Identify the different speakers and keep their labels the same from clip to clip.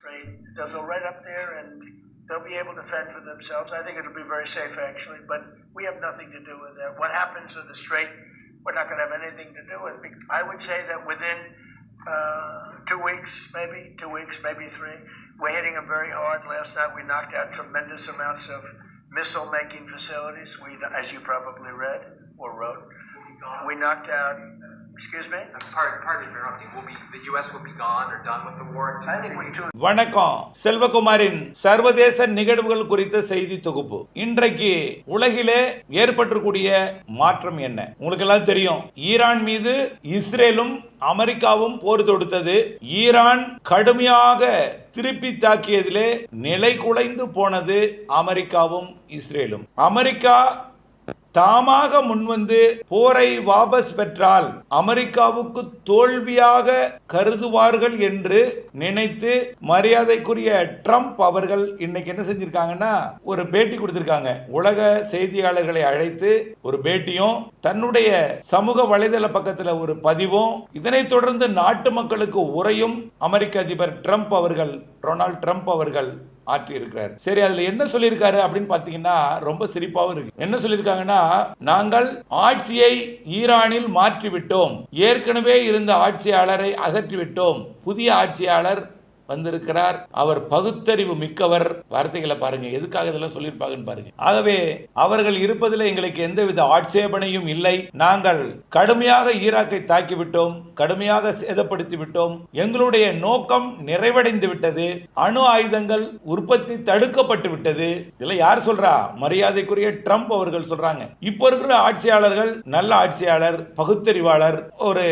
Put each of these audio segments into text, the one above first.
Speaker 1: They'll go right up there and they'll be able to fend for themselves. I think it'll be very safe, actually, but we have nothing to do with that. What happens in the strait, we're not going to have anything to do with. I would say that within 2 weeks, maybe 3, we're hitting them very hard. Last night we knocked out tremendous amounts of missile-making facilities. As you probably read or wrote, we knocked out. Excuse me?
Speaker 2: Pardon interrupting. The U.S. will be gone or done with the war?
Speaker 1: I think we do.
Speaker 3: வணக்கம். செல்வகுமாரின் சர்வதேச நிகழ்வுகள் குறித்த செய்தி தொகுப்பு. இன்றைக்கு உலகிலே ஏற்பட்டிருக்கூடிய மாற்றம் என்ன? உங்களுக்கு எல்லாம் தெரியும். ஈரான் மீது இஸ்ரேலும் அமெரிக்காவும் போர் தொடுத்தது. ஈரான் கடுமையாக திருப்பி தாக்கியதிலே நிலை குலைந்து போனது அமெரிக்காவும் இஸ்ரேலும். அமெரிக்கா தாமாக முன்வந்து போரை வாபஸ் பெற்றால் அமெரிக்காவுக்கு தோல்வியாக கருதுவார்கள் என்று நினைத்து மரியாதைக்குரிய ட்ரம்ப் அவர்கள் இன்னைக்கு என்ன செஞ்சிருக்காங்கன்னா ஒரு பேட்டி கொடுத்திருக்காங்க. உலக செய்தியாளர்களை அழைத்து ஒரு பேட்டியும் தன்னுடைய சமூக வலைதள பக்கத்தில் ஒரு பதிவும், இதனைத் தொடர்ந்து நாட்டு மக்களுக்கு உரையும் அமெரிக்க அதிபர் டொனால்ட் ட்ரம்ப் அவர்கள் ஆற்றி இருக்கிறார். சரி, அதுல என்ன சொல்லியிருக்காரு அப்படின்னு பாத்தீங்கன்னா ரொம்ப சிரிப்பாவும் இருக்கு. என்ன சொல்லியிருக்காங்கன்னா, நாங்கள் ஆட்சியை ஈரானில் மாற்றிவிட்டோம், ஏற்கனவே இருந்த ஆட்சியாளரை அகற்றிவிட்டோம், புதிய ஆட்சியாளர் வந்திருக்கிறார், அவர் பகுத்தறிவு மிக்கவர். வார்த்தைகளை பாருங்க, எதுக்காக இதெல்லாம் சொல்லியிருப்பாங்கன்னு பாருங்க. ஆகவே அவர்கள் இருப்பதில் எங்களுக்கு எந்தவித ஆட்சேபனையும் இல்லை. நாங்கள் கடுமையாக ஈராக்கை தாக்கிவிட்டோம், கடுமையாக சேதப்படுத்தி விட்டோம், எங்களுடைய நோக்கம் நிறைவடைந்து விட்டது, அணு ஆயுதங்கள் உற்பத்தி தடுக்கப்பட்டு விட்டது. இதெல்லாம் யார் சொல்றா? மரியாதைக்குரிய ட்ரம்ப் அவர்கள் சொல்றாங்க. இப்போ இருக்கிற ஆட்சியாளர்கள் நல்ல ஆட்சியாளர், பகுத்தறிவாளர், ஒரு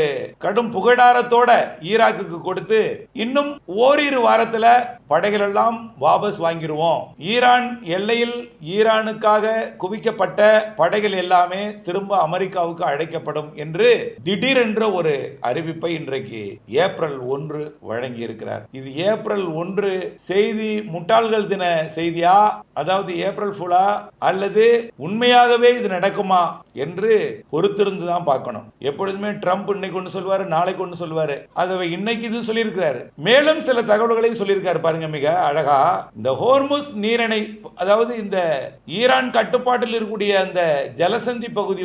Speaker 3: கடும் புகழாரத்தோட ஈராக்குக்கு கொடுத்து இன்னும் ஓரிரு வாரத்தில் படைகள் எல்லாம் வாபஸ் வாங்கிடுவோம், ஈரான் எல்லையில் ஈரானுக்காக குவிக்கப்பட்ட படைகள் எல்லாமே திரும்ப அமெரிக்காவுக்கு அழைக்கப்படும் என்று திடீரென்ற ஒரு அறிவிப்பை இன்றைக்கு ஏப்ரல் 1 வழங்கி இருக்கிறார். இது ஏப்ரல் 1 செய்தி முட்டாள்கள் தின செய்தியா, அதாவது ஏப்ரல் ஃபுல்லா, அல்லது உண்மையாகவே இது நடக்குமா என்று பொறுத்திருந்து தான் பார்க்கணும். எப்பொழுதுமே ட்ரம்ப் இன்னைக்கு ஒன்று சொல்வாரு, நாளைக்கு ஒன்று சொல்வாரு. ஆகவே இன்னைக்கு இது சொல்லியிருக்கிறாரு. மேலும் சில தகவல்களையும் சொல்லியிருக்காரு பாருங்க, மிக அழகா. இந்த ஹோர்முஸ் நீரிணை, அதாவது இந்த ஈரான் கட்டுப்பாட்டில் இருக்கக்கூடிய அந்த ஜலசந்தி பகுதி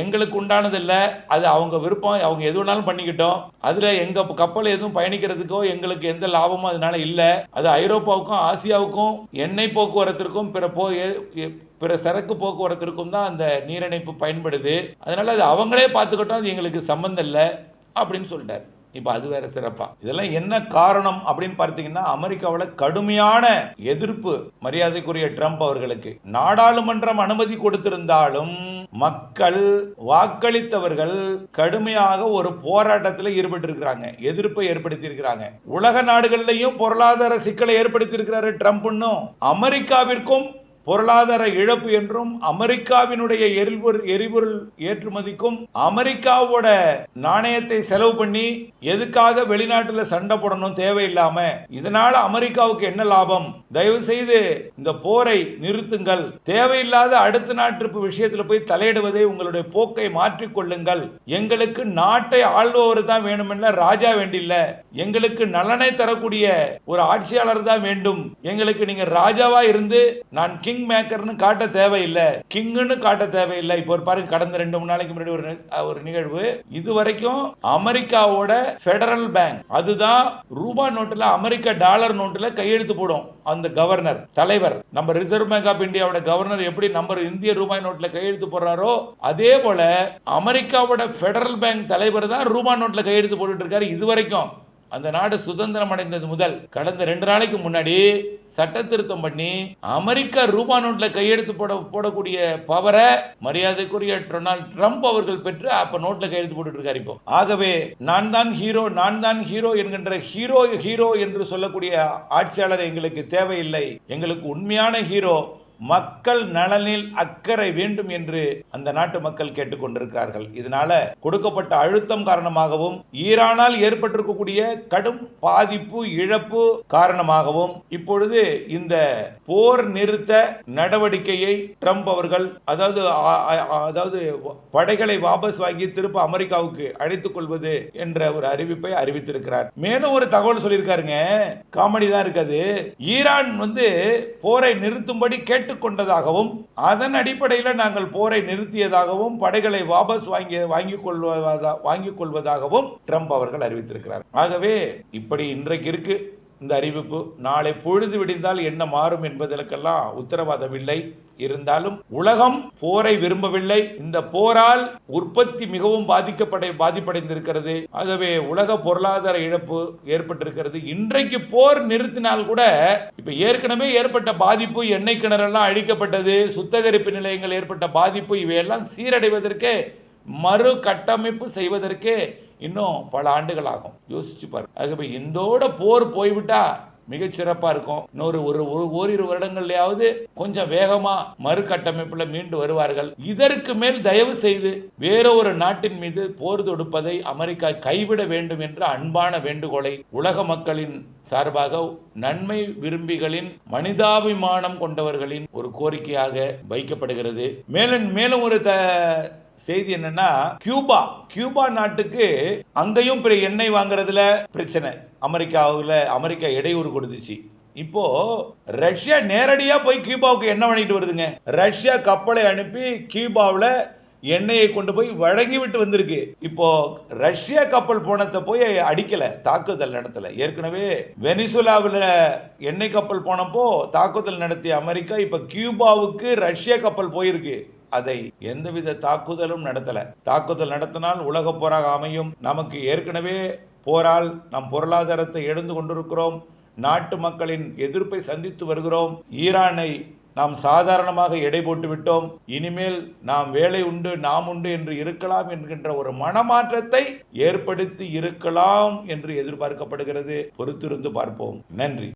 Speaker 3: எங்களுக்கு உண்டானது இல்ல, அது அவங்க விருப்பம், அவங்க எது வேணாலும் பண்ணிக்கிட்டோம், அதுல எங்க கப்பல் எதுவும் பயணிக்கிறதுக்கோ எங்களுக்கு எந்த லாபமும் அதனால இல்ல, அது ஐரோப்பாவுக்கும் ஆசியாவுக்கும் எண்ணெய் போக்குவரத்திற்கும் பிற சரக்கு போக்குவரத்திற்கும் தான் அந்த நீரிணைப்பு பயன்படுது, அதனால அது அவங்களே பார்த்துக்கிட்டோம், அது எங்களுக்கு சம்பந்தம் இல்லை அப்படின்னு சொல்லிட்டார். இப்ப அது வேற சிறப்பா. இதெல்லாம் என்ன காரணம் அப்படின்னு பார்த்தீங்கன்னா, அமெரிக்காவில் கடுமையான எதிர்ப்பு மரியாதைக்குரிய ட்ரம்ப் அவர்களுக்கு. நாடாளுமன்றம் அனுமதி கொடுத்திருந்தாலும் மக்கள், வாக்களித்தவர்கள் கடுமையாக ஒரு போராட்டத்தில் ஈடுபட்டு இருக்கிறாங்க, எதிர்ப்பை ஏற்படுத்தி இருக்கிறாங்க. உலக நாடுகளிலையும் பொருளாதார சிக்கலை ஏற்படுத்தி இருக்கிறாரு ட்ரம்ப். அமெரிக்காவிற்கும் பொருளாதார இழப்பு என்றும், அமெரிக்காவினுடைய எரிபொருள் ஏற்றுமதிக்கும் அமெரிக்காவோட நாணயத்தை செலவு பண்ணி எதுக்காக வெளிநாட்டில் சண்டை போடணும் தேவையில்லாம, இதனால அமெரிக்காவுக்கு என்ன லாபம், தயவு செய்து இந்த போரை நிறுத்துங்கள், தேவையில்லாத அடுத்த நாட்டு விஷயத்தில் போய் தலையிடுவதை உங்களுடைய போக்கை மாற்றிக்கொள்ளுங்கள், எங்களுக்கு நாட்டை ஆள்பவர் தான் வேணும்ல, ராஜா வேண்டில்ல, எங்களுக்கு நலனை தரக்கூடிய ஒரு ஆட்சியாளர் தான் வேண்டும், எங்களுக்கு நீங்க ராஜாவா இருந்து நான் கிங் மேக்கர்னு காட்ட தேவையில்லை, கிங்னு காட்ட தேவையில்லை. இப்போ பாருங்க, கடந்த 2-3 நாளைக்கு முன்னாடி ஒரு நிகழ்வு, இதுவரைக்கும் அமெரிக்காவோட பெடரல் பேங்க், அதுதான் ரூபா நோட்டுல, அமெரிக்க டாலர் நோட்டுல கையெழுத்து போடும் அந்த கவர்னர், தலைவர். நம்ம ரிசர்வ் பேங்க் ஆஃப் இந்தியாவோட கவர்னர் எப்படி நம்ம இந்திய ரூபாய் நோட்டுல கையெழுத்து போடுறாரோ, அதே போல அமெரிக்காவோட பெடரல் பேங்க் தலைவர் தான் ரூபா நோட்டுல கையெழுத்து போட்டுட்டு இருக்காரு. இதுவரைக்கும் அந்த நாடு சுதந்திரம் அடைந்தது முதல் கடந்த 2 நாளைக்கு முன்னாடி சட்ட திருத்தம் பண்ணி அமெரிக்கா ரூபா நோட்ல கையெழுத்து போடக்கூடிய பவரை மரியாதைக்குரிய டொனால்ட் ட்ரம்ப் அவர்கள் பெற்று அப்ப நோட்ல கையெழுத்து போட்டு இருக்காரு. இப்போ ஆகவே நான் தான் ஹீரோ என்கின்ற ஹீரோ என்று சொல்லக்கூடிய ஆட்சியாளர் எங்களுக்கு தேவையில்லை, எங்களுக்கு உண்மையான ஹீரோ மக்கள் நலனில் அக்கறை வேண்டும் என்று அந்த நாட்டு மக்கள் கேட்டுக்கொண்டிருக்கிறார்கள். இதனால கொடுக்கப்பட்ட அழுத்தம் காரணமாகவும் ஈரானால் ஏற்பட்டிருக்கக்கூடிய கடும் பாதிப்பு இழப்பு காரணமாகவும் இப்பொழுது இந்த போர் நிறுத்த நடவடிக்கையை ட்ரம்ப் அவர்கள் அதாவது படைகளை வாபஸ் வாங்கி திரும்ப அமெரிக்காவுக்கு அழைத்துக் கொள்வது என்ற ஒரு அறிவிப்பை அறிவித்திருக்கிறார். மேலும் ஒரு தகவல் சொல்லியிருக்காருங்க, காமெடி தான் இருக்காது. ஈரான் போரை நிறுத்தும்படி கேட்டுக்கொண்டதாகவும் அதன் அடிப்படையில் நாங்கள் போரை நிறுத்தியதாகவும் படைகளை வாபஸ் வாங்கிக் கொள்வதாகவும் ட்ரம்ப் அவர்கள் அறிவித்திருக்கிறார். ஆகவே இப்படி இன்றைக்கு இருக்கு இந்த அறிவிப்பு. நாளை பொழுது விடிந்தால் என்ன மாறும் என்பதற்கெல்லாம் உத்தரவாதம் இல்லை. இருந்தாலும் உலகம் போரை விரும்பவில்லை. இந்த போரால் உற்பத்தி மிகவும் பாதிப்படைந்திருக்கிறது. ஆகவே உலக பொருளாதார இழப்பு ஏற்பட்டிருக்கிறது. இன்றைக்கு போர் நிறுத்தினால் கூட இப்ப ஏற்கனவே ஏற்பட்ட பாதிப்பு, எண்ணெய் கிணறெல்லாம் அழிக்கப்பட்டது, சுத்திகரிப்பு நிலையங்கள் ஏற்பட்ட பாதிப்பு, இவையெல்லாம் சீரடைவதற்கு மறு கட்டமைப்பு செய்வதற்கு இன்னும் பல ஆண்டுகள் ஆகும். யோசிச்சு பாரு. ஆகவே இந்தோட போர் போய்விட்டா மிகச்சிறப்பா இருக்கும். இன்னொரு ஓரிரு வருடங்கள்லயாவது கொஞ்சம் வேகமா மறு கட்டமைப்புல மீண்டு வருவார்கள். இதற்கு மேல் தயவு செய்து வேற ஒரு நாட்டின் மீது போர் தொடுப்பதை அமெரிக்கா கைவிட வேண்டும் என்ற அன்பான வேண்டுகோளை உலக மக்களின் சார்பாக நன்மை விரும்பிகளின் மனிதாபிமானம் கொண்டவர்களின் ஒரு கோரிக்கையாக வைக்கப்படுகிறது. மேலும் ஒரு செய்தி என்னன்னா, கியூபா நாட்டுக்கு அங்கேயும் எண்ணெய் வாங்குறதுல பிரச்சனை. அமெரிக்கா இடையூறு கொடுத்துச்சு. இப்போ ரஷ்யா நேரடியா போய் கியூபாவுக்கு எண்ணெய் வாங்கிட்டு வருதுங்க. ரஷ்யா கப்பலை அனுப்பி கியூபாவில் எண்ணெயை கொண்டு போய் வழங்கிவிட்டு வந்திருக்கு. இப்போ ரஷ்யா கப்பல் போனதை போய் அடிக்கல, தாக்குதல் நடத்தல. ஏற்கனவே வெனிசுலாவில் எண்ணெய் கப்பல் போனப்போ தாக்குதல் நடத்திய அமெரிக்கா இப்ப கியூபாவுக்கு ரஷ்யா கப்பல் போயிருக்கு. அதை எந்தவித தாக்குதலும் நடத்தல. தாக்குதல் நடத்தினால் உலக போராக அமையும். நமக்கு ஏற்கனவே போரால் நம் பொருளாதாரத்தை இழந்து கொண்டிருக்கிறோம். நாட்டு மக்களின் எதிர்ப்பை சந்தித்து வருகிறோம். ஈரானை நாம் சாதாரணமாக எடை போட்டு விட்டோம். இனிமேல் நாம் வேலை உண்டு, நாம் உண்டு என்று இருக்கலாம் என்கின்ற ஒரு மனமாற்றத்தை ஏற்படுத்தி இருக்கலாம் என்று எதிர்பார்க்கப்படுகிறது. பொறுத்திருந்து பார்ப்போம். நன்றி.